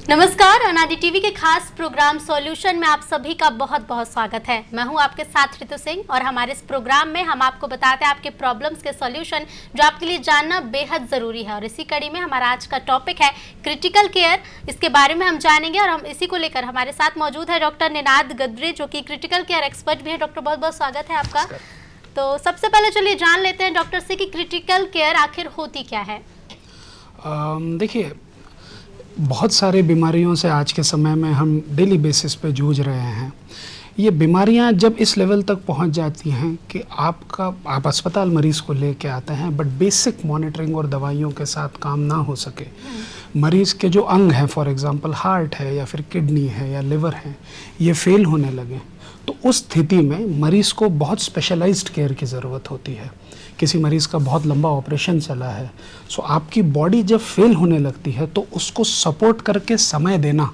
नमस्कार, अनादि टीवी के खास प्रोग्राम सॉल्यूशन में आप सभी का बहुत बहुत स्वागत है। मैं हूं आपके साथ ऋतु सिंह और हमारे इस प्रोग्राम में हम आपको बताते हैं आपके प्रॉब्लम्स के सॉल्यूशन जो आपके लिए जानना बेहद ज़रूरी है। और इसी कड़ी में हमारा आज का टॉपिक है क्रिटिकल केयर। इसके बारे में हम जानेंगे और हम इसी को लेकर हमारे साथ मौजूद है डॉक्टर निनाद गद्रे जो कि क्रिटिकल केयर एक्सपर्ट भी है। डॉक्टर बहुत बहुत स्वागत है आपका। तो सबसे पहले चलिए जान लेते हैं डॉक्टर से कि क्रिटिकल केयर आखिर होती क्या है। देखिए, बहुत सारे बीमारियों से आज के समय में हम डेली बेसिस पे जूझ रहे हैं। ये बीमारियां जब इस लेवल तक पहुंच जाती हैं कि आप अस्पताल मरीज़ को लेके आते हैं बट बेसिक मॉनिटरिंग और दवाइयों के साथ काम ना हो सके, मरीज़ के जो अंग हैं, फॉर एग्जांपल हार्ट है या फिर किडनी है या लिवर है, ये फेल होने लगे, तो उस स्थिति में मरीज़ को बहुत स्पेशलाइज्ड केयर की ज़रूरत होती है। किसी मरीज़ का बहुत लंबा ऑपरेशन चला है, सो आपकी बॉडी जब फेल होने लगती है तो उसको सपोर्ट करके समय देना,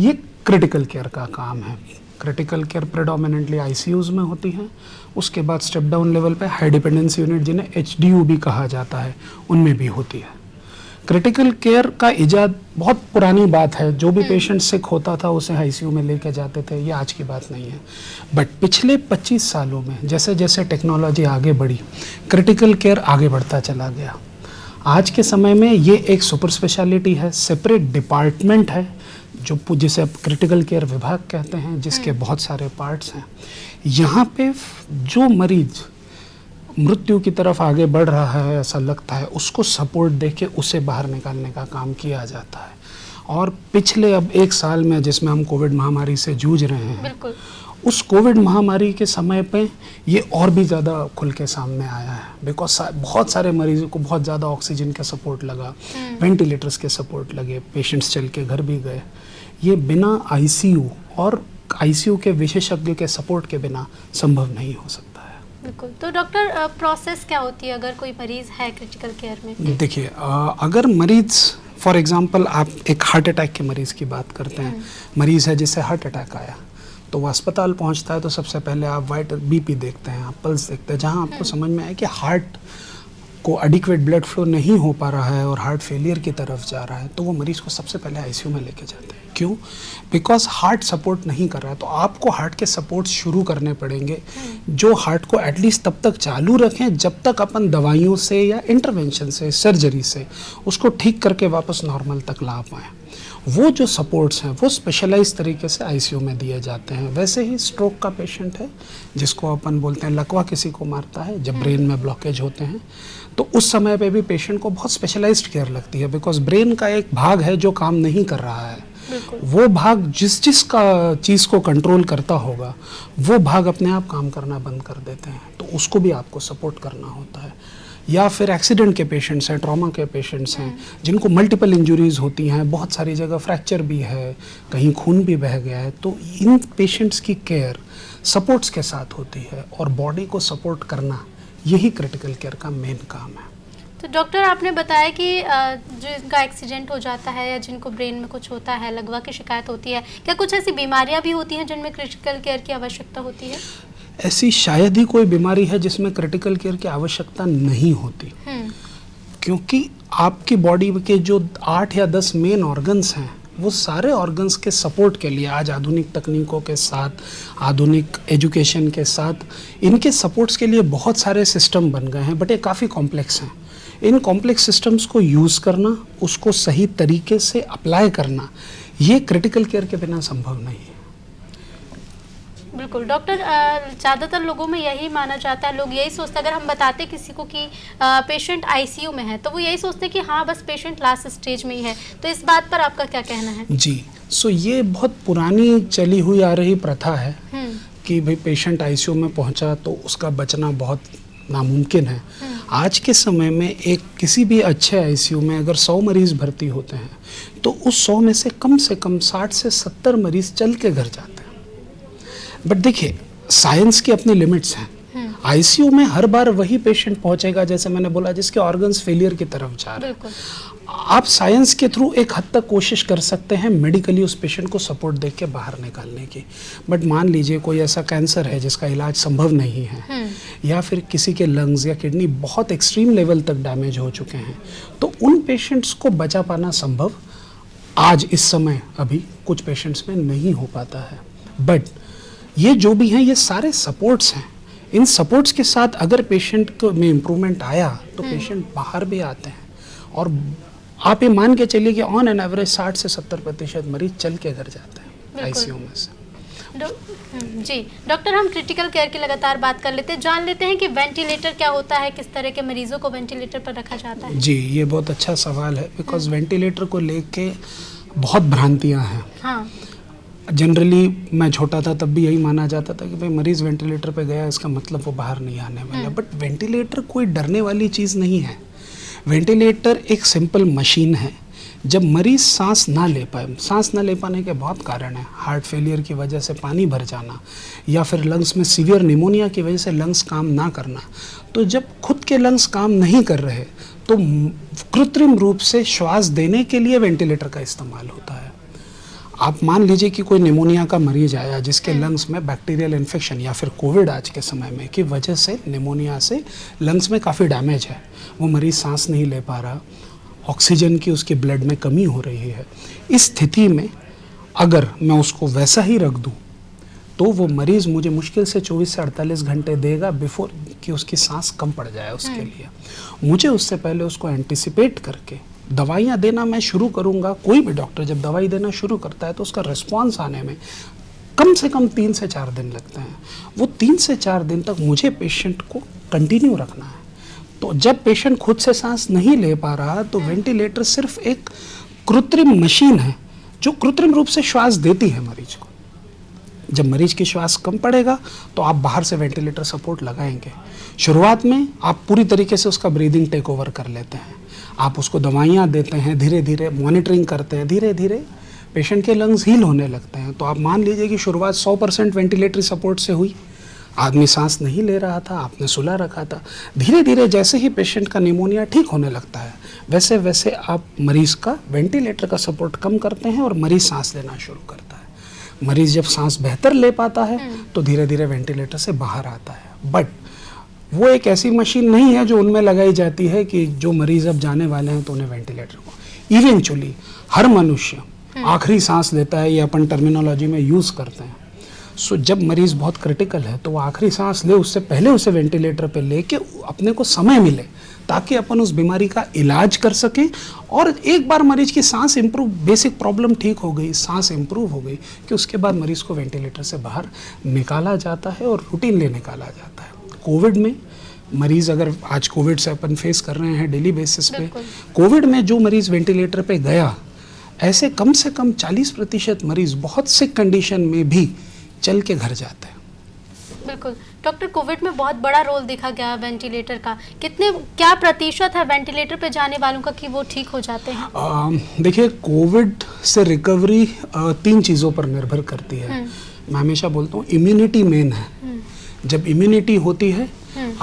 ये क्रिटिकल केयर का काम है। क्रिटिकल केयर प्रेडोमिनेंटली आईसीयूज़ में होती है। उसके बाद स्टेप डाउन लेवल पे हाई डिपेंडेंसी यूनिट, जिन्हें एचडीयू भी कहा जाता है, उनमें भी होती है। क्रिटिकल केयर का इजाद बहुत पुरानी बात है। जो भी पेशेंट सिक होता था उसे आईसीयू में लेके जाते थे, ये आज की बात नहीं है। बट पिछले 25 सालों में जैसे जैसे टेक्नोलॉजी आगे बढ़ी, क्रिटिकल केयर आगे बढ़ता चला गया। आज के समय में ये एक सुपर स्पेशलिटी है, सेपरेट डिपार्टमेंट है जिसे अब क्रिटिकल केयर विभाग कहते हैं, जिसके बहुत सारे पार्ट्स हैं। यहाँ पे जो मरीज मृत्यु की तरफ आगे बढ़ रहा है, ऐसा लगता है, उसको सपोर्ट देके उसे बाहर निकालने का काम किया जाता है। और पिछले अब 1 साल में जिसमें हम कोविड महामारी से जूझ रहे हैं, बिल्कुल, उस कोविड महामारी के समय पे ये और भी ज़्यादा खुल के सामने आया है। बिकॉज बहुत सारे मरीजों को बहुत ज़्यादा ऑक्सीजन का सपोर्ट लगा, वेंटिलेटर्स के सपोर्ट लगे, पेशेंट्स चल के घर भी गए। ये बिना आईसीयू और आईसीयू के विशेषज्ञ के सपोर्ट के बिना संभव नहीं हो सकता। बिल्कुल। तो डॉक्टर, प्रोसेस क्या होती है अगर कोई मरीज है क्रिटिकल केयर में? देखिए, अगर मरीज फॉर एग्जांपल आप एक हार्ट अटैक के मरीज़ की बात करते हैं, मरीज़ है जिससे हार्ट अटैक आया, तो वो अस्पताल पहुंचता है तो सबसे पहले आप वाइटल बीपी देखते हैं, आप पल्स देखते हैं। जहां आपको समझ में आए कि हार्ट को एडिक्वेट ब्लड फ्लो नहीं हो पा रहा है और हार्ट फेलियर की तरफ जा रहा है, तो वो मरीज़ को सबसे पहले आईसीयू में लेके जाते हैं। क्यों? बिकॉज हार्ट सपोर्ट नहीं कर रहा है। तो आपको हार्ट के सपोर्ट शुरू करने पड़ेंगे जो हार्ट को एटलीस्ट तब तक चालू रखें जब तक अपन दवाइयों से या इंटरवेंशन से, सर्जरी से उसको ठीक करके वापस नॉर्मल तक ला पाएँ। वो जो सपोर्ट्स हैं वो स्पेशलाइज तरीके से आईसीयू में दिए जाते हैं। वैसे ही स्ट्रोक का पेशेंट है जिसको अपन बोलते हैं लकवा किसी को मारता है, जब ब्रेन में ब्लॉकेज होते हैं, तो उस समय पे भी पेशेंट को बहुत स्पेशलाइज्ड केयर लगती है। बिकॉज ब्रेन का एक भाग है जो काम नहीं कर रहा है, वो भाग जिस का चीज़ को कंट्रोल करता होगा, वो भाग अपने आप काम करना बंद कर देते हैं, तो उसको भी आपको सपोर्ट करना होता है। या फिर एक्सीडेंट के पेशेंट्स हैं, ट्रॉमा के पेशेंट्स हैं, जिनको मल्टीपल इंजरीज होती हैं, बहुत सारी जगह फ्रैक्चर भी है, कहीं खून भी बह गया है, तो इन पेशेंट्स की केयर सपोर्ट्स के साथ होती है। और बॉडी को सपोर्ट करना, यही क्रिटिकल केयर का मेन काम है। तो डॉक्टर, आपने बताया कि जिनका एक्सीडेंट हो जाता है या जिनको ब्रेन में कुछ होता है, लकवा की शिकायत होती है, क्या कुछ ऐसी बीमारियां भी होती हैं जिनमें क्रिटिकल केयर की आवश्यकता होती है? ऐसी शायद ही कोई बीमारी है जिसमें क्रिटिकल केयर की आवश्यकता नहीं होती, क्योंकि आपकी बॉडी के जो 8 या 10 मेन ऑर्गन्स हैं, वो सारे ऑर्गन्स के सपोर्ट के लिए आज आधुनिक तकनीकों के साथ, आधुनिक एजुकेशन के साथ, इनके सपोर्ट्स के लिए बहुत सारे सिस्टम बन गए हैं, बट ये काफ़ी कॉम्प्लेक्स हैं। इन कॉम्प्लेक्स सिस्टम्स को यूज़ करना, उसको सही तरीके से अप्लाई करना, ये क्रिटिकल केयर के बिना संभव नहीं है। बिल्कुल डॉक्टर, ज़्यादातर लोगों में यही माना जाता है, लोग यही सोचते हैं, अगर हम बताते किसी को कि पेशेंट आईसीयू में है, तो वो यही सोचते हैं कि हाँ बस पेशेंट लास्ट स्टेज में ही है। तो इस बात पर आपका क्या कहना है? जी, सो ये बहुत पुरानी चली हुई आ रही प्रथा है कि भाई पेशेंट आईसीयू में पहुंचा तो उसका बचना बहुत नामुमकिन है। आज के समय में किसी भी अच्छे आईसीयू में अगर 100 मरीज़ भर्ती होते हैं तो उस 100 में से कम 60 से 70 मरीज़ चल के घर जाते हैं। बट देखिए, साइंस की अपनी लिमिट्स हैं। आईसीयू में हर बार वही पेशेंट पहुंचेगा, जैसे मैंने बोला, जिसके ऑर्गन्स फेलियर की तरफ जा रहे हैं। आप साइंस के थ्रू एक हद तक कोशिश कर सकते हैं मेडिकली उस पेशेंट को सपोर्ट दे के बाहर निकालने की। बट मान लीजिए कोई ऐसा कैंसर है जिसका इलाज संभव नहीं है, या फिर किसी के लंग्स या किडनी बहुत एक्सट्रीम लेवल तक डैमेज हो चुके हैं, तो उन पेशेंट्स को बचा पाना संभव आज इस समय अभी कुछ पेशेंट्स में नहीं हो पाता है। बट ये जो भी हैं ये सारे सपोर्ट्स हैं। इन सपोर्ट्स के साथ अगर पेशेंट को में इम्प्रूवमेंट आया तो पेशेंट बाहर भी आते हैं, और आप ये मान के चलिए कि ऑन एन एवरेज 60 से 70% मरीज चल के घर जाते हैं आईसीयू में से। जी डॉक्टर, हम क्रिटिकल केयर की लगातार बात कर लेते हैं, जान लेते हैं कि वेंटिलेटर क्या होता है, किस तरह के मरीजों को वेंटिलेटर पर रखा जाता है। जी, ये बहुत अच्छा सवाल है, बिकॉज वेंटिलेटर को लेके बहुत भ्रांतियां हैं। हाँ, जनरली मैं छोटा था तब भी यही माना जाता था कि भाई मरीज वेंटिलेटर पे गया इसका मतलब वो बाहर नहीं आने वाला। बट वेंटिलेटर कोई डरने वाली चीज़ नहीं है। वेंटिलेटर एक सिंपल मशीन है। जब मरीज सांस ना ले पाए, सांस ना ले पाने के बहुत कारण हैं, हार्ट फेलियर की वजह से पानी भर जाना, या फिर लंग्स में सीवियर निमोनिया की वजह से लंग्स काम ना करना। तो जब खुद के लंग्स काम नहीं कर रहे तो कृत्रिम रूप से श्वास देने के लिए वेंटिलेटर का इस्तेमाल होता है। आप मान लीजिए कि कोई निमोनिया का मरीज आया जिसके लंग्स में बैक्टीरियल इन्फेक्शन या फिर कोविड आज के समय में की वजह से निमोनिया से लंग्स में काफ़ी डैमेज है, वो मरीज सांस नहीं ले पा रहा, ऑक्सीजन की उसके ब्लड में कमी हो रही है। इस स्थिति में अगर मैं उसको वैसा ही रख दूं तो वो मरीज़ मुझे मुश्किल से 24 से 48 घंटे देगा बिफोर कि उसकी सांस कम पड़ जाए उसके लिए। मुझे उससे पहले उसको एंटिसिपेट करके दवाइयाँ देना मैं शुरू करूँगा। कोई भी डॉक्टर जब दवाई देना शुरू करता है तो उसका रिस्पॉन्स आने में कम से कम 3 से 4 दिन लगते हैं। वो 3 से 4 दिन तक मुझे पेशेंट को कंटिन्यू रखना है। तो जब पेशेंट खुद से सांस नहीं ले पा रहा तो वेंटिलेटर सिर्फ एक कृत्रिम मशीन है जो कृत्रिम रूप से श्वास देती है मरीज को। जब मरीज की श्वास कम पड़ेगा तो आप बाहर से वेंटिलेटर सपोर्ट लगाएंगे। शुरुआत में आप पूरी तरीके से उसका ब्रीदिंग टेक ओवर कर लेते हैं, आप उसको दवाइयाँ देते हैं, धीरे धीरे मॉनिटरिंग करते हैं, धीरे धीरे पेशेंट के लंग्स हील होने लगते हैं। तो आप मान लीजिए कि शुरुआत 100% वेंटिलेटरी सपोर्ट से हुई, आदमी सांस नहीं ले रहा था, आपने सुला रखा था। धीरे धीरे जैसे ही पेशेंट का निमोनिया ठीक होने लगता है वैसे वैसे आप मरीज का वेंटिलेटर का सपोर्ट कम करते हैं और मरीज सांस लेना शुरू करता है। मरीज जब सांस बेहतर ले पाता है तो धीरे धीरे वेंटिलेटर से बाहर आता है। बट वो एक ऐसी मशीन नहीं है जो उनमें लगाई जाती है कि जो मरीज अब जाने वाले हैं तो उन्हें वेंटिलेटर को। इवेंचुअली हर मनुष्य आखिरी सांस लेता है, ये अपन टर्मिनोलॉजी में यूज़ करते हैं। सो जब मरीज बहुत क्रिटिकल है तो वो आखिरी सांस ले, उससे पहले उसे वेंटिलेटर पे लेके अपने को समय मिले ताकि अपन उस बीमारी का इलाज कर सकें। और एक बार मरीज की सांस इंप्रूव, बेसिक प्रॉब्लम ठीक हो गई, सांस इंप्रूव हो गई कि उसके बाद मरीज को वेंटिलेटर से बाहर निकाला जाता है और रूटीन ले निकाला जाता है। कोविड में मरीज़, अगर आज कोविड से अपन फेस कर रहे हैं डेली बेसिस पे, कोविड में जो मरीज़ वेंटिलेटर पे गया, ऐसे कम से कम 40% मरीज़ बहुत सिक कंडीशन में भी चल के घर जाते हैं। बिल्कुल डॉक्टर, कोविड में बहुत बड़ा रोल देखा गया वेंटिलेटर का। क्या प्रतिशत है वेंटिलेटर पे जाने वालों का कि वो ठीक हो जाते हैं? देखिए, कोविड से रिकवरी 3 चीज़ों पर निर्भर करती है। मैं हमेशा बोलता हूँ इम्यूनिटी मेन है। जब इम्यूनिटी होती है,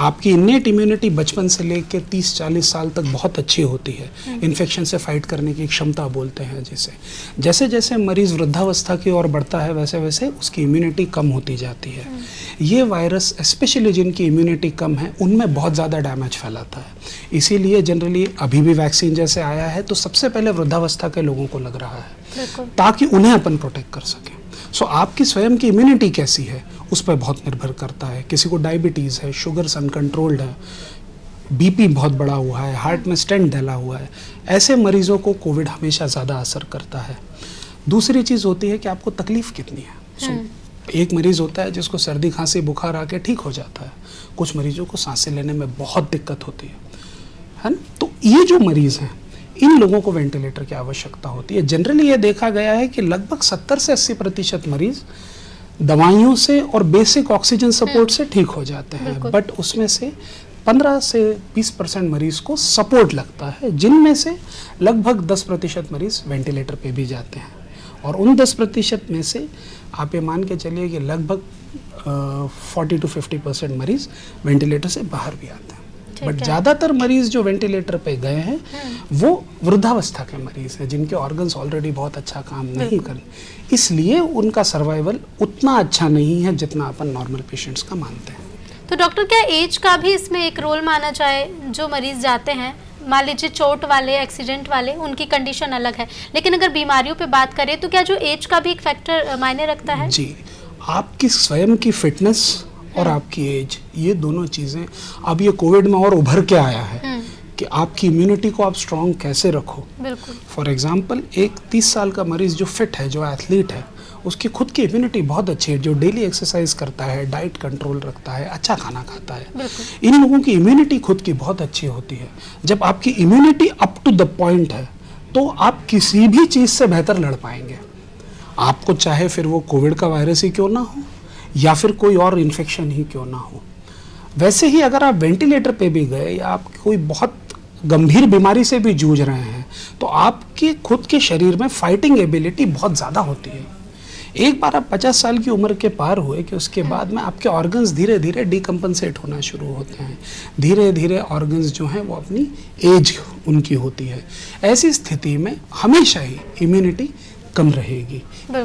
आपकी इन्नेट इम्यूनिटी बचपन से लेकर 30-40 साल तक बहुत अच्छी होती है। इन्फेक्शन से फाइट करने की क्षमता बोलते हैं जिसे। जैसे जैसे मरीज वृद्धावस्था की ओर बढ़ता है वैसे वैसे उसकी इम्यूनिटी कम होती जाती है। ये वायरस स्पेशली जिनकी इम्यूनिटी कम है उनमें बहुत ज़्यादा डैमेज फैलाता है। इसीलिए जनरली अभी भी वैक्सीन जैसे आया है तो सबसे पहले वृद्धावस्था के लोगों को लग रहा है ताकि उन्हें अपन प्रोटेक्ट कर सकें। सो आपकी स्वयं की इम्यूनिटी कैसी है उस पर बहुत निर्भर करता है। किसी को डायबिटीज़ है, शुगर्स अनकंट्रोल्ड है, बीपी बहुत बड़ा हुआ है, हार्ट में स्टेंट डला हुआ है, ऐसे मरीजों को कोविड हमेशा ज़्यादा असर करता है। दूसरी चीज़ होती है कि आपको तकलीफ़ कितनी है। एक मरीज़ होता है जिसको सर्दी खांसी बुखार आके ठीक हो जाता है, कुछ मरीजों को सांसें लेने में बहुत दिक्कत होती है ना। तो ये जो मरीज़ हैं इन लोगों को वेंटिलेटर की आवश्यकता होती है। जनरली ये देखा गया है कि लगभग 70 से 80% मरीज दवाइयों से और बेसिक ऑक्सीजन सपोर्ट से ठीक हो जाते हैं। बट उसमें से 15 से 20% मरीज को सपोर्ट लगता है, जिनमें से लगभग 10% मरीज वेंटिलेटर पे भी जाते हैं। और उन 10% में से आप ये मान के चलिए कि लगभग 40 to 50% मरीज वेंटिलेटर से बाहर भी आते हैं। बट ज़्यादातर मरीज जो वेंटिलेटर पे गए हैं वो वृद्धावस्था के मरीज हैं जिनके ऑर्गन्स ऑलरेडी बहुत अच्छा काम नहीं कर, इसलिए उनका सर्वाइवल उतना अच्छा नहीं है जितना अपन नॉर्मल पेशेंट्स का मानते हैं। तो डॉक्टर, क्या एज का भी इसमें एक रोल माना जाए? जो मरीज जाते हैं मान लीजिए चोट वाले, एक्सीडेंट वाले, उनकी कंडीशन अलग है, लेकिन अगर बीमारियों पे बात करें तो क्या जो एज का भी एक फैक्टर मायने रखता है? जी, आपकी स्वयं की फिटनेस और आपकी एज, ये दोनों चीज़ें अब ये कोविड में और उभर के आया है कि आपकी इम्यूनिटी को आप स्ट्रॉन्ग कैसे रखो। बिल्कुल। फॉर एग्जांपल एक 30 साल का मरीज़ जो फिट है, जो एथलीट है, उसकी खुद की इम्यूनिटी बहुत अच्छी है, जो डेली एक्सरसाइज करता है, डाइट कंट्रोल रखता है, अच्छा खाना खाता है, इन लोगों की इम्यूनिटी खुद की बहुत अच्छी होती है। जब आपकी immunity up to the point है तो आप किसी भी चीज़ से बेहतर लड़ पाएंगे। आपको चाहे फिर वो कोविड का वायरस ही क्यों ना हो या फिर कोई और इन्फेक्शन ही क्यों ना हो। वैसे ही अगर आप वेंटिलेटर पे भी गए या आप कोई बहुत गंभीर बीमारी से भी जूझ रहे हैं तो आपके खुद के शरीर में फाइटिंग एबिलिटी बहुत ज़्यादा होती है। एक बार आप 50 साल की उम्र के पार हुए कि उसके बाद में आपके ऑर्गन्स धीरे धीरे डिकम्पनसेट होना शुरू होते हैं, धीरे धीरे ऑर्गन्स जो हैं वो अपनी एज उनकी होती है। ऐसी स्थिति में हमेशा ही इम्यूनिटी कम रहेगी।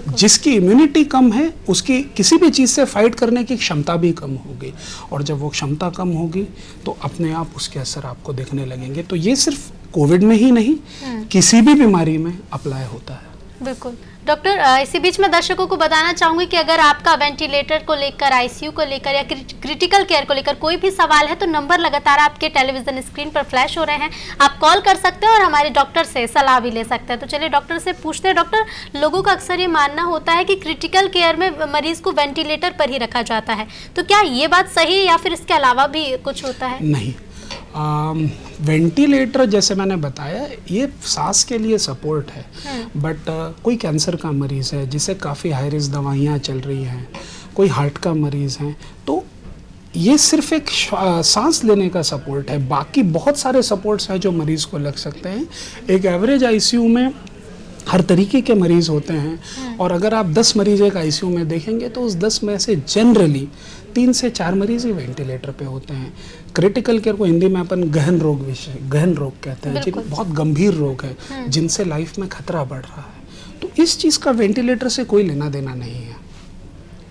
जिसकी इम्यूनिटी कम है उसकी किसी भी चीज़ से फाइट करने की क्षमता भी कम होगी, और जब वो क्षमता कम होगी तो अपने आप उसके असर आपको दिखने लगेंगे। तो ये सिर्फ कोविड में ही नहीं, किसी भी बीमारी में अप्लाई होता है। बिल्कुल डॉक्टर, इसी बीच में दर्शकों को बताना चाहूँगी कि अगर आपका वेंटिलेटर को लेकर, आईसीयू को लेकर या क्रिटिकल केयर को लेकर कोई भी सवाल है तो नंबर लगातार आपके टेलीविजन स्क्रीन पर फ्लैश हो रहे हैं, आप कॉल कर सकते हैं और हमारे डॉक्टर से सलाह भी ले सकते हैं। तो चलिए डॉक्टर से पूछते हैं। डॉक्टर, लोगों का अक्सर ये मानना होता है कि क्रिटिकल केयर में मरीज को वेंटिलेटर पर ही रखा जाता है, तो क्या ये बात सही है या फिर इसके अलावा भी कुछ होता है? नहीं, वेंटिलेटर जैसे मैंने बताया ये सांस के लिए सपोर्ट है, बट कोई कैंसर का मरीज़ है जिसे काफ़ी हाई रिस्क दवाइयाँ चल रही हैं, कोई हार्ट का मरीज़ है, तो ये सिर्फ एक सांस लेने का सपोर्ट है। बाकी बहुत सारे सपोर्ट्स हैं जो मरीज़ को लग सकते हैं। एक एवरेज आईसीयू में हर तरीके के मरीज़ होते हैं, और अगर आप 10 मरीज़ एक आईसीयू में देखेंगे तो उस 10 में से जनरली 3 से 4 मरीज़ ही वेंटिलेटर पे होते हैं। क्रिटिकल केयर को हिंदी में अपन गहन रोग कहते हैं, जिन बहुत गंभीर रोग है जिनसे लाइफ में खतरा बढ़ रहा है, तो इस चीज़ का वेंटिलेटर से कोई लेना देना नहीं है।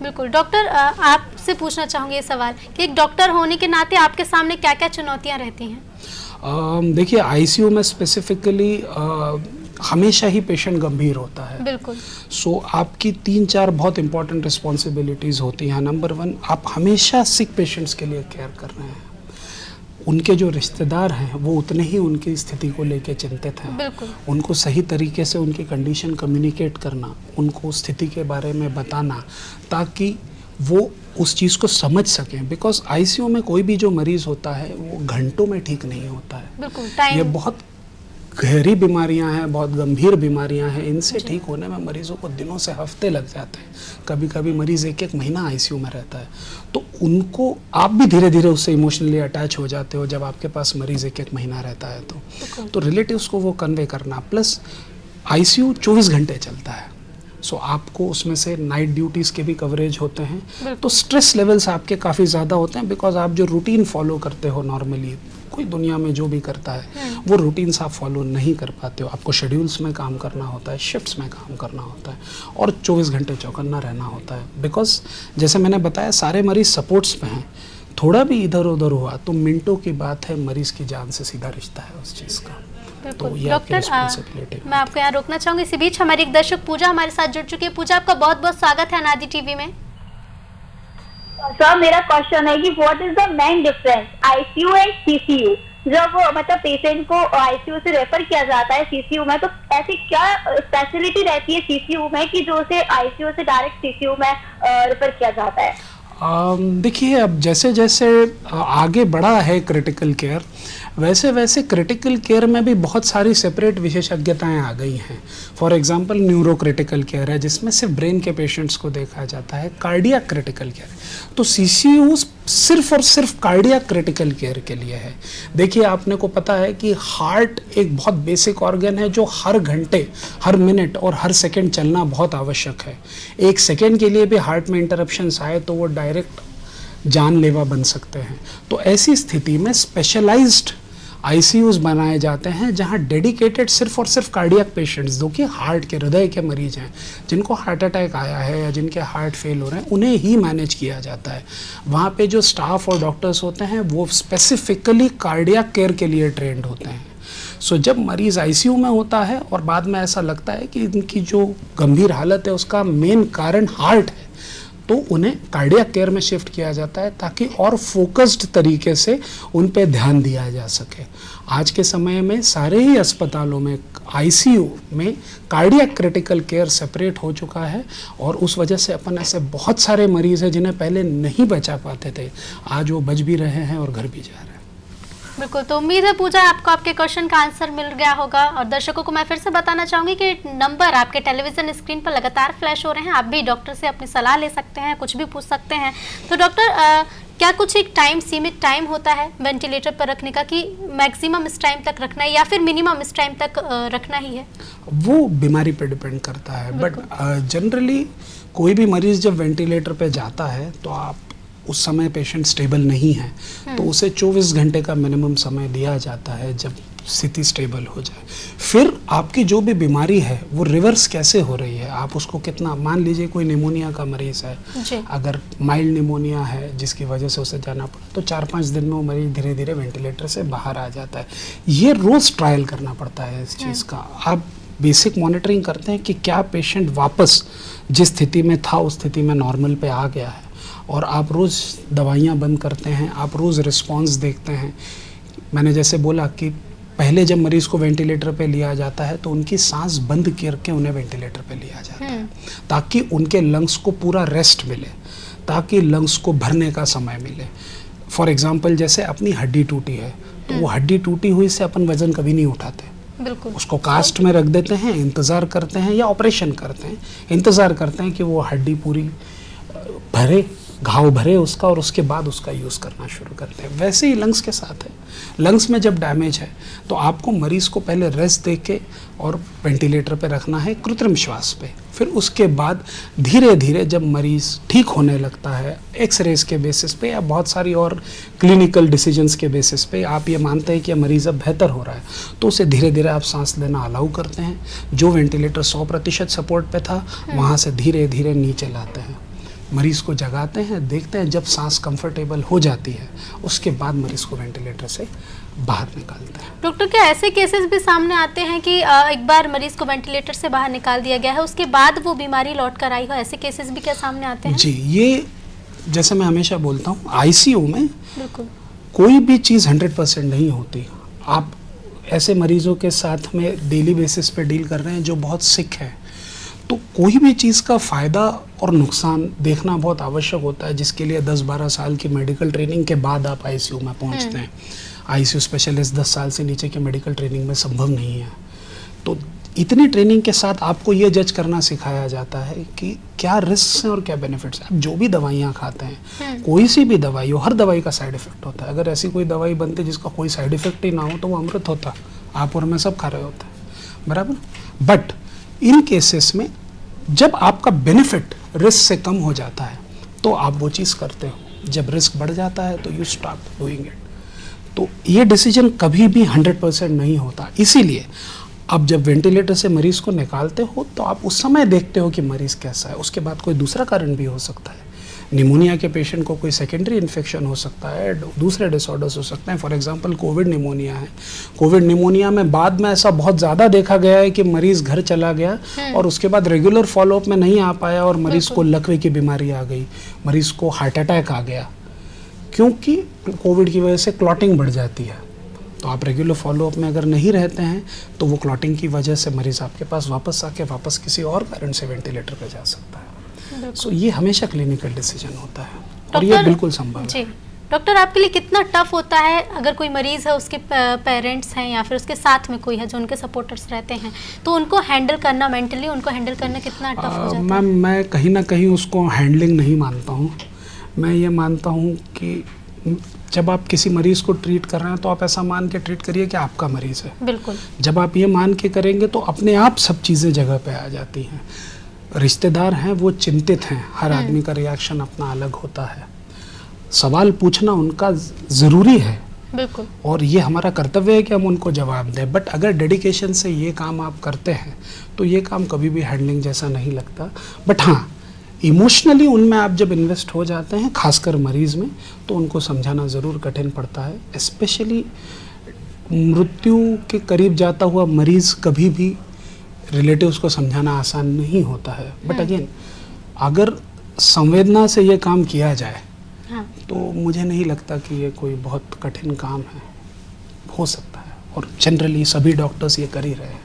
बिल्कुल डॉक्टर, आपसे पूछना चाहूँगी ये सवाल कि एक डॉक्टर होने के नाते आपके सामने क्या क्या चुनौतियाँ रहती हैं? देखिए, आईसीयू में स्पेसिफिकली हमेशा ही पेशेंट गंभीर होता है। बिल्कुल। सो आपकी 3-4 बहुत इंपॉर्टेंट रिस्पॉन्सिबिलिटीज़ होती हैं। नंबर 1, आप हमेशा सिक पेशेंट्स के लिए केयर कर रहे हैं। उनके जो रिश्तेदार हैं वो उतने ही उनकी स्थिति को लेकर चिंतित हैं। बिल्कुल। उनको सही तरीके से उनकी कंडीशन कम्युनिकेट करना, उनको स्थिति के बारे में बताना ताकि वो उस चीज़ को समझ सकें। बिकॉज आईसीयू में कोई भी जो मरीज़ होता है वो घंटों में ठीक नहीं होता है। बिल्कुल, ये बहुत गहरी बीमारियां हैं, बहुत गंभीर बीमारियां हैं, इनसे ठीक होने में मरीजों को दिनों से हफ्ते लग जाते हैं। कभी कभी मरीज़ 1-1 महीना आईसीयू में रहता है, तो उनको आप भी धीरे धीरे उससे इमोशनली अटैच हो जाते हो जब आपके पास मरीज़ 1-1 महीना रहता है। तो रिलेटिव्स को वो कन्वे करना, प्लस आईसीयू 24 घंटे चलता है, सो आपको उसमें से नाइट ड्यूटीज़ के भी कवरेज होते हैं, तो स्ट्रेस लेवल्स आपके काफ़ी ज़्यादा होते हैं। बिकॉज आप जो रूटीन फॉलो करते हो नॉर्मली, कोई दुनिया में जो भी करता है वो रूटीन्स आप फॉलो नहीं कर पाते हो। आपको शेड्यूल्स में काम करना होता है, शिफ्ट्स में काम करना होता है, और 24 घंटे चौकन्ना रहना होता है। बिकॉज जैसे मैंने बताया, सारे मरीज सपोर्ट्स पे हैं, थोड़ा भी इधर उधर हुआ तो मिनटों की बात है, मरीज़ की जान से सीधा रिश्ता है उस चीज़ का। तो ये आपकी रिस्पॉन्सिबिलिटी। मैं आपको यहाँ रोकना चाहूँगी। इसी बीच हमारी एक दर्शक पूजा हमारे साथ जुड़ चुकी है। पूजा, आपका बहुत बहुत स्वागत है अनादि टीवी में। सर, मेरा क्वेश्चन है कि what is the main difference ICU and CCU? जब मतलब पेशेंट को आईसीयू से रेफर किया जाता है सीसीयू में, तो ऐसी क्या स्पेशलिटी रहती है सीसीयू में कि जो उसे आईसीयू से डायरेक्ट सीसीयू में रेफर किया जाता है? देखिए, अब जैसे जैसे आगे बढ़ा है क्रिटिकल केयर, वैसे वैसे क्रिटिकल केयर में भी बहुत सारी सेपरेट विशेषज्ञताएं आ गई हैं। For example neuro critical care है जिसमें सिर्फ ब्रेन के पेशेंट्स को देखा जाता है। कार्डियक क्रिटिकल केयर, तो सीसीयू सिर्फ और सिर्फ कार्डियक क्रिटिकल केयर के लिए है। देखिए, आपने को पता है कि हार्ट एक बहुत बेसिक ऑर्गन है जो हर घंटे, हर मिनट और हर सेकंड चलना बहुत आवश्यक है। 1 सेकंड के लिए भी हार्ट में इंटरप्शंस आए तो वो डायरेक्ट जानलेवा बन सकते हैं। तो ऐसी स्थिति में स्पेशलाइज्ड आईसीयूज बनाए जाते हैं जहां डेडिकेटेड सिर्फ और सिर्फ कार्डियक पेशेंट्स, जो कि हार्ट के, हृदय के मरीज हैं, जिनको हार्ट अटैक आया है या जिनके हार्ट फेल हो रहे हैं, उन्हें ही मैनेज किया जाता है। वहाँ पे जो स्टाफ और डॉक्टर्स होते हैं वो स्पेसिफिकली कार्डियक केयर के लिए ट्रेंड होते हैं। सो जब मरीज़ आईसीयू में होता है और बाद में ऐसा लगता है कि इनकी जो गंभीर हालत है उसका मेन कारण हार्ट है, तो उन्हें कार्डियक केयर में शिफ्ट किया जाता है ताकि और फोकस्ड तरीके से उन पे ध्यान दिया जा सके। आज के समय में सारे ही अस्पतालों में आईसीयू में कार्डियक क्रिटिकल केयर सेपरेट हो चुका है और उस वजह से अपन ऐसे बहुत सारे मरीज़ हैं जिन्हें पहले नहीं बचा पाते थे, आज वो बच भी रहे हैं और घर भी जा रहे हैं। बिल्कुल, तो उम्मीद है पूजा आपको आपके क्वेश्चन का आंसर मिल गया होगा। और दर्शकों को मैं फिर से बताना चाहूंगी कि नंबर आपके टेलीविजन स्क्रीन पर लगातार फ्लैश हो रहे हैं, आप भी डॉक्टर से अपनी सलाह ले सकते हैं, कुछ भी पूछ सकते हैं। तो डॉक्टर क्या कुछ एक टाइम, सीमित टाइम होता है वेंटिलेटर पर रखने का कि मैक्सिमम इस टाइम तक रखना है या फिर मिनिमम इस टाइम तक रखना ही है? वो बीमारी पर डिपेंड करता है, बट जनरली कोई भी मरीज़ जब वेंटिलेटर पे जाता है तो आप उस समय पेशेंट स्टेबल नहीं है तो उसे 24 घंटे का मिनिमम समय दिया जाता है जब स्थिति स्टेबल हो जाए। फिर आपकी जो भी बीमारी है वो रिवर्स कैसे हो रही है, आप उसको कितना, मान लीजिए कोई निमोनिया का मरीज़ है, अगर माइल्ड निमोनिया है जिसकी वजह से उसे जाना पड़ा तो 4-5 दिन में वो मरीज धीरे धीरे वेंटिलेटर से बाहर आ जाता है। ये रोज़ ट्रायल करना पड़ता है इस चीज़ का। आप बेसिक मॉनिटरिंग करते हैं कि क्या पेशेंट वापस जिस स्थिति में था उस स्थिति में नॉर्मल पे आ गया है, और आप रोज़ दवाइयाँ बंद करते हैं, आप रोज़ रिस्पॉन्स देखते हैं। मैंने जैसे बोला कि पहले जब मरीज़ को वेंटिलेटर पे लिया जाता है तो उनकी सांस बंद करके उन्हें वेंटिलेटर पे लिया जाता है ताकि उनके लंग्स को पूरा रेस्ट मिले, ताकि लंग्स को भरने का समय मिले। फॉर एग्जांपल जैसे अपनी हड्डी टूटी है तो वो हड्डी टूटी हुई से अपन वज़न कभी नहीं उठाते, बिल्कुल उसको कास्ट में रख देते हैं, इंतज़ार करते हैं या ऑपरेशन करते हैं, इंतज़ार करते हैं कि वो हड्डी पूरी भरे, घाव भरे उसका, और उसके बाद उसका यूज़ करना शुरू करते हैं। वैसे ही लंग्स के साथ है। लंग्स में जब डैमेज है तो आपको मरीज़ को पहले रेस्ट दे के और वेंटिलेटर पे रखना है कृत्रिम श्वास पे। फिर उसके बाद धीरे धीरे जब मरीज़ ठीक होने लगता है, एक्सरेज के बेसिस पे या बहुत सारी और क्लिनिकल डिसीजंस के बेसिस पे आप ये मानते हैं कि मरीज़ अब बेहतर हो रहा है तो उसे धीरे धीरे आप सांस लेना अलाउ करते हैं। जो वेंटिलेटर 100% सपोर्ट पे था वहाँ से धीरे धीरे नीचे लाते हैं, मरीज़ को जगाते हैं, देखते हैं जब सांस कंफर्टेबल हो जाती है उसके बाद मरीज़ को वेंटिलेटर से बाहर निकालते हैं। डॉक्टर, क्या ऐसे केसेस भी सामने आते हैं कि एक बार मरीज़ को वेंटिलेटर से बाहर निकाल दिया गया है उसके बाद वो बीमारी लौट कर आई हो, ऐसे केसेस भी क्या सामने आते हैं? जी, ये जैसे मैं हमेशा बोलता हूँ आईसीयू में बिल्कुल कोई भी चीज़ 100% नहीं होती। आप ऐसे मरीज़ों के साथ में डेली बेसिस पे डील कर रहे हैं जो बहुत सिक है, तो कोई भी चीज़ का फ़ायदा और नुकसान देखना बहुत आवश्यक होता है, जिसके लिए 10-12 साल की मेडिकल ट्रेनिंग के बाद आप आईसीयू में पहुंचते हैं। आईसीयू स्पेशलिस्ट 10 साल से नीचे की मेडिकल ट्रेनिंग में संभव नहीं है। तो इतनी ट्रेनिंग के साथ आपको ये जज करना सिखाया जाता है कि क्या रिस्क हैं और क्या बेनिफिट्स हैं। आप जो भी दवाइयाँ खाते हैं, कोई सी भी दवाई हो, हर दवाई का साइड इफ़ेक्ट होता है। अगर ऐसी कोई दवाई बनती जिसका कोई साइड इफ़ेक्ट ही ना हो तो वो अमृत होता, आप और मैं सब खा रहे होते हैं, बराबर। बट इन केसेस में जब आपका बेनिफिट रिस्क से कम हो जाता है तो आप वो चीज़ करते हो, जब रिस्क बढ़ जाता है तो यू स्टॉप डूइंग इट। तो ये डिसीजन कभी भी 100% नहीं होता। इसीलिए अब जब वेंटिलेटर से मरीज़ को निकालते हो तो आप उस समय देखते हो कि मरीज़ कैसा है, उसके बाद कोई दूसरा कारण भी हो सकता है। निमोनिया के पेशेंट को कोई सेकेंडरी इन्फेक्शन हो सकता है, दूसरे डिसऑर्डर्स हो सकते हैं। फॉर एग्जांपल कोविड निमोनिया है, कोविड निमोनिया में बाद में ऐसा बहुत ज़्यादा देखा गया है कि मरीज़ घर चला गया और उसके बाद रेगुलर फॉलोअप में नहीं आ पाया और मरीज़ को लकवे की बीमारी आ गई, मरीज़ को हार्ट अटैक आ गया, क्योंकि कोविड की वजह से क्लॉटिंग बढ़ जाती है। तो आप रेगुलर फॉलोअप में अगर नहीं रहते हैं तो वो क्लॉटिंग की वजह से मरीज़ आपके पास वापस आके वापस किसी और कारण से वेंटिलेटर पर जा सकता है। सो ये हमेशा क्लिनिकल डिसीजन होता है और ये बिल्कुल संभव है। डॉक्टर, आपके लिए कितना टफ होता है अगर कोई मरीज़ है, उसके पेरेंट्स हैं या फिर उसके साथ में कोई है जो उनके सपोर्टर्स रहते हैं, तो उनको हैंडल करना, मेंटली उनको हैंडल करना कितना टफ हो जाता है? मैम, मैं कहीं ना कहीं उसको हैंडलिंग नहीं मानता हूँ। मैं ये मानता हूँ कि जब आप किसी मरीज़ को ट्रीट कर रहे हैं तो आप ऐसा मान के ट्रीट करिए कि आपका मरीज़ है। बिल्कुल। जब आप ये मान के करेंगे तो अपने आप सब चीज़ें जगह पे आ जाती हैं। रिश्तेदार हैं वो चिंतित हैं, हर आदमी का रिएक्शन अपना अलग होता है, सवाल पूछना उनका ज़रूरी है, बिल्कुल, और ये हमारा कर्तव्य है कि हम उनको जवाब दें। बट अगर डेडिकेशन से ये काम आप करते हैं तो ये काम कभी भी हैंडलिंग जैसा नहीं लगता। बट हाँ, इमोशनली उनमें आप जब इन्वेस्ट हो जाते हैं, खासकर मरीज़ में, तो उनको समझाना ज़रूर कठिन पड़ता है। स्पेशली मृत्यु के करीब जाता हुआ मरीज़ कभी भी रिलेटिव्स को समझाना आसान नहीं होता है, बट अगेन अगर संवेदना से ये काम किया जाए हाँ। तो मुझे नहीं लगता कि ये कोई बहुत कठिन काम है, हो सकता है, और जनरली सभी डॉक्टर्स ये कर ही रहे हैं।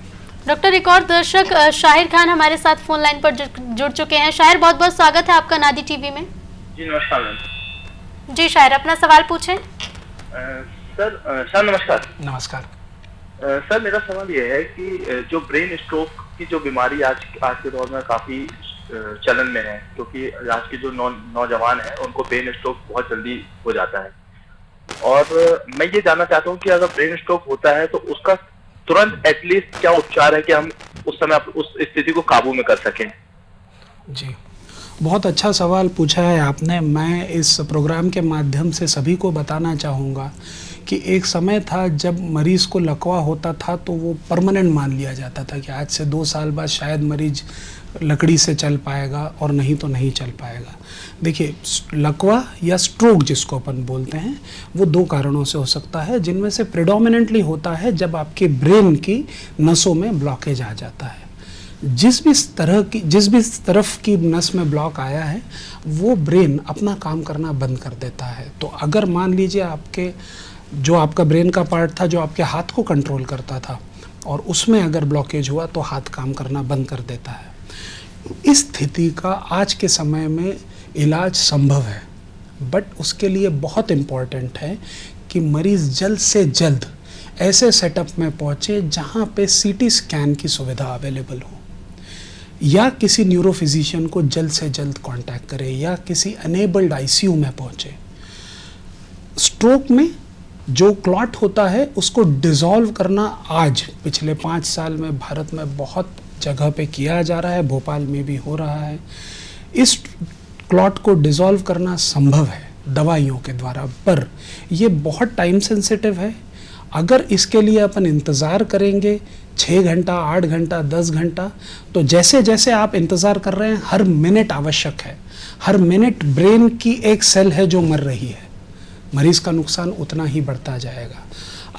डॉक्टर, एक और दर्शक शाहिर खान हमारे साथ फोन लाइन पर जुड़ चुके हैं। शाहिर, बहुत बहुत स्वागत है आपका नादी टीवी में। जी नमस्कार मैम। जी शाहिर, अपना सवाल पूछें। सर नमस्कार। नमस्कार। सर मेरा सवाल ये है कि जो ब्रेन स्ट्रोक की जो बीमारी आज के दौर में काफ़ी चलन में है, क्योंकि आज के जो नौजवान हैं उनको ब्रेन स्ट्रोक बहुत जल्दी हो जाता है, और मैं ये जानना चाहता हूँ कि अगर ब्रेन स्ट्रोक होता है तो उसका तुरंत एटलीस्ट क्या उपचार है कि हम उस समय उस स्थिति को काबू में कर सकें। जी, बहुत अच्छा सवाल पूछा है आपने। मैं इस प्रोग्राम के माध्यम से सभी को बताना चाहूँगा कि एक समय था जब मरीज़ को लकवा होता था तो वो परमानेंट मान लिया जाता था कि आज से 2 साल बाद शायद मरीज लकड़ी से चल पाएगा और नहीं तो नहीं चल पाएगा। देखिए, लकवा या स्ट्रोक जिसको अपन बोलते हैं वो 2 कारणों से हो सकता है, जिनमें से प्रेडोमिनेंटली होता है जब आपके ब्रेन की नसों में ब्लॉकेज आ जाता है। जिस भी तरफ की नस में ब्लॉक आया है वो ब्रेन अपना काम करना बंद कर देता है। तो अगर मान लीजिए जो आपका ब्रेन का पार्ट था जो आपके हाथ को कंट्रोल करता था और उसमें अगर ब्लॉकेज हुआ तो हाथ काम करना बंद कर देता है। इस स्थिति का आज के समय में इलाज संभव है, बट उसके लिए बहुत इम्पॉर्टेंट है कि मरीज़ जल्द से जल्द ऐसे सेटअप में पहुँचे जहाँ पे सीटी स्कैन की सुविधा अवेलेबल हो, या किसी न्यूरोफिजिशियन को जल्द से जल्द कांटेक्ट करे, या किसी अनेबल्ड आईसीयू में पहुँचे। स्ट्रोक में जो क्लॉट होता है उसको डिसॉल्व करना आज पिछले 5 साल में भारत में बहुत जगह पे किया जा रहा है, भोपाल में भी हो रहा है। इस क्लॉट को डिसॉल्व करना संभव है दवाइयों के द्वारा, पर ये बहुत टाइम सेंसिटिव है। अगर इसके लिए अपन इंतज़ार करेंगे 6 घंटा, 8 घंटा, 10 घंटा, तो जैसे जैसे आप इंतज़ार कर रहे हैं हर मिनट आवश्यक है। हर मिनट ब्रेन की एक सेल है जो मर रही है, मरीज़ का नुकसान उतना ही बढ़ता जाएगा।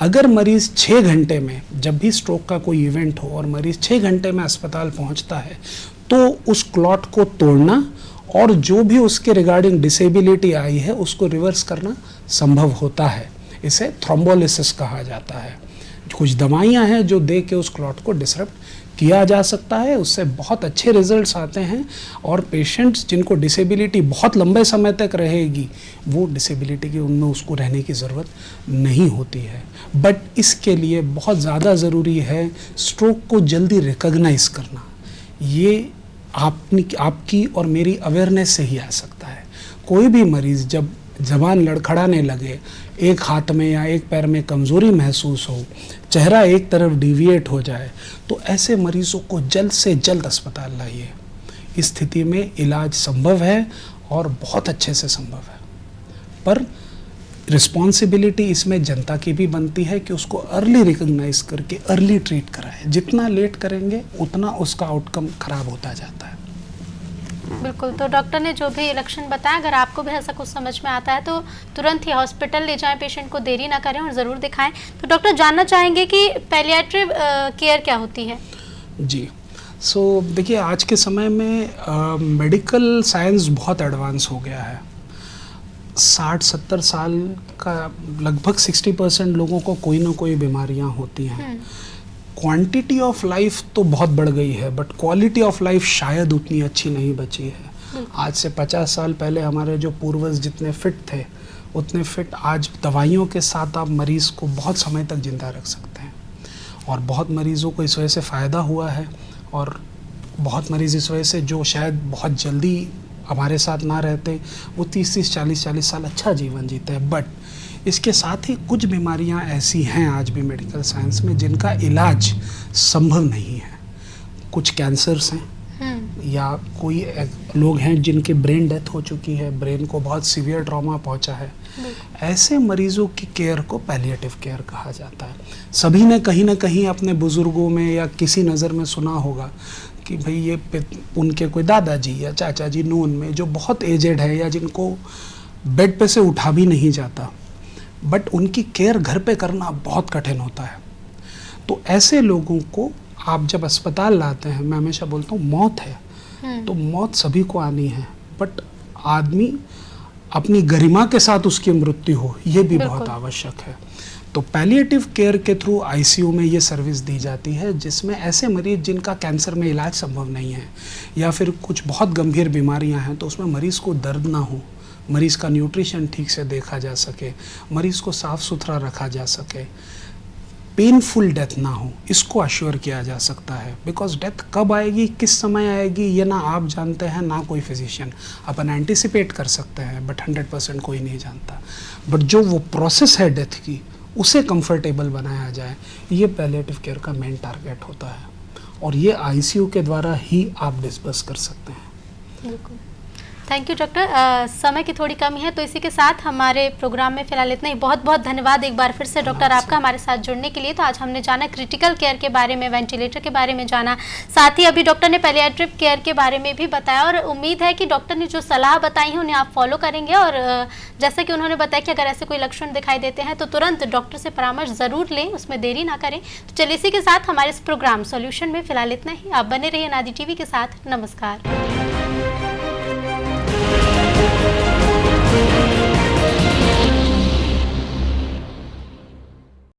अगर मरीज़ 6 घंटे में, जब भी स्ट्रोक का कोई इवेंट हो और मरीज़ 6 घंटे में अस्पताल पहुंचता है, तो उस क्लॉट को तोड़ना और जो भी उसके रिगार्डिंग डिसेबिलिटी आई है उसको रिवर्स करना संभव होता है। इसे थ्रोम्बोलिसिस कहा जाता है। कुछ दवाइयाँ हैं जो दे के उस क्लॉट को डिसरप्ट किया जा सकता है, उससे बहुत अच्छे रिजल्ट्स आते हैं, और पेशेंट्स जिनको डिसेबिलिटी बहुत लंबे समय तक रहेगी वो डिसेबिलिटी की उनमें उसको रहने की ज़रूरत नहीं होती है। बट इसके लिए बहुत ज़्यादा ज़रूरी है स्ट्रोक को जल्दी रिकॉग्नाइज करना। ये आपकी और मेरी अवेयरनेस से ही आ सकता है। कोई भी मरीज़ जब ज़बान लड़खड़ाने लगे, एक हाथ में या एक पैर में कमज़ोरी महसूस हो, चेहरा एक तरफ डिविएट हो जाए, तो ऐसे मरीज़ों को जल्द से जल्द अस्पताल लाइए। इस स्थिति में इलाज संभव है और बहुत अच्छे से संभव है, पर रिस्पॉन्सिबिलिटी इसमें जनता की भी बनती है कि उसको अर्ली रिकॉग्नाइज करके अर्ली ट्रीट कराएं। जितना लेट करेंगे उतना उसका आउटकम खराब होता जाता है। बिल्कुल, तो डॉक्टर ने जो भी लक्षण बताया, अगर आपको भी ऐसा कुछ समझ में आता है तो तुरंत ही हॉस्पिटल ले जाएं, पेशेंट को देरी ना करें और ज़रूर दिखाएं। तो डॉक्टर, जानना चाहेंगे कि पैलिएटिव केयर क्या होती है? जी, देखिए, आज के समय में मेडिकल साइंस बहुत एडवांस हो गया है। 60-70 साल का लगभग 60% लोगों को कोई ना कोई बीमारियां होती हैं। क्वांटिटी ऑफ लाइफ तो बहुत बढ़ गई है, बट क्वालिटी ऑफ लाइफ शायद उतनी अच्छी नहीं बची है। आज से 50 साल पहले हमारे जो पूर्वज जितने फिट थे उतने फिट आज दवाइयों के साथ आप मरीज़ को बहुत समय तक जिंदा रख सकते हैं, और बहुत मरीज़ों को इस वजह से फ़ायदा हुआ है, और बहुत मरीज़ इस वजह से जो शायद बहुत जल्दी हमारे साथ ना रहते वो 30-30, 40-40 साल अच्छा जीवन जीते हैं। बट इसके साथ ही कुछ बीमारियां ऐसी हैं आज भी मेडिकल साइंस में जिनका इलाज संभव नहीं है। कुछ कैंसर्स हैं, या कोई लोग हैं जिनके ब्रेन डेथ हो चुकी है, ब्रेन को बहुत सीवियर ट्रॉमा पहुंचा है। ऐसे मरीजों की केयर को पैलिएटिव केयर कहा जाता है। सभी ने कहीं ना कहीं अपने बुजुर्गों में या किसी नज़र में सुना होगा कि भाई ये उनके कोई दादाजी या चाचा जी नून में जो बहुत एजेड है या जिनको बेड पे से उठा भी नहीं जाता, बट उनकी केयर घर पे करना बहुत कठिन होता है। तो ऐसे लोगों को आप जब अस्पताल लाते हैं, मैं हमेशा बोलता हूँ मौत है तो मौत सभी को आनी है, बट आदमी अपनी गरिमा के साथ उसकी मृत्यु हो, ये भी बहुत आवश्यक है। तो पैलिएटिव केयर के थ्रू आईसीयू में ये सर्विस दी जाती है, जिसमें ऐसे मरीज जिनका कैंसर में इलाज संभव नहीं है या फिर कुछ बहुत गंभीर बीमारियां हैं, तो उसमें मरीज़ को दर्द ना हो, मरीज़ का न्यूट्रिशन ठीक से देखा जा सके, मरीज़ को साफ़ सुथरा रखा जा सके, पेनफुल डेथ ना हो, इसको अश्योर किया जा सकता है। बिकॉज डेथ कब आएगी, किस समय आएगी, ये ना आप जानते हैं ना कोई फिजिशियन। अपन एंटिसिपेट कर सकते हैं बट 100% कोई नहीं जानता। बट जो वो प्रोसेस है डेथ की, उसे कंफर्टेबल बनाया जाए, ये पैलिएटिव केयर का मेन टारगेट होता है और ये आईसीयू के द्वारा ही आप डिस्पर्स कर सकते हैं। बिल्कुल, थैंक यू डॉक्टर। समय की थोड़ी कमी है तो इसी के साथ हमारे प्रोग्राम में फिलहाल इतना ही। बहुत बहुत धन्यवाद एक बार फिर से डॉक्टर आपका हमारे साथ जुड़ने के लिए। तो आज हमने जाना क्रिटिकल केयर के बारे में, वेंटिलेटर के बारे में जाना, साथ ही अभी डॉक्टर ने पैलिएटिव केयर के बारे में भी बताया और उम्मीद है कि डॉक्टर ने जो सलाह बताई है उन्हें आप फॉलो करेंगे। और जैसा कि उन्होंने बताया कि अगर ऐसे कोई लक्षण दिखाई देते हैं तो तुरंत डॉक्टर से परामर्श ज़रूर लें, उसमें देरी ना करें। तो चलिए इसी के साथ हमारे इस प्रोग्राम सॉल्यूशन में फिलहाल इतना ही। आप बने रहिए नादी टीवी के साथ। नमस्कार।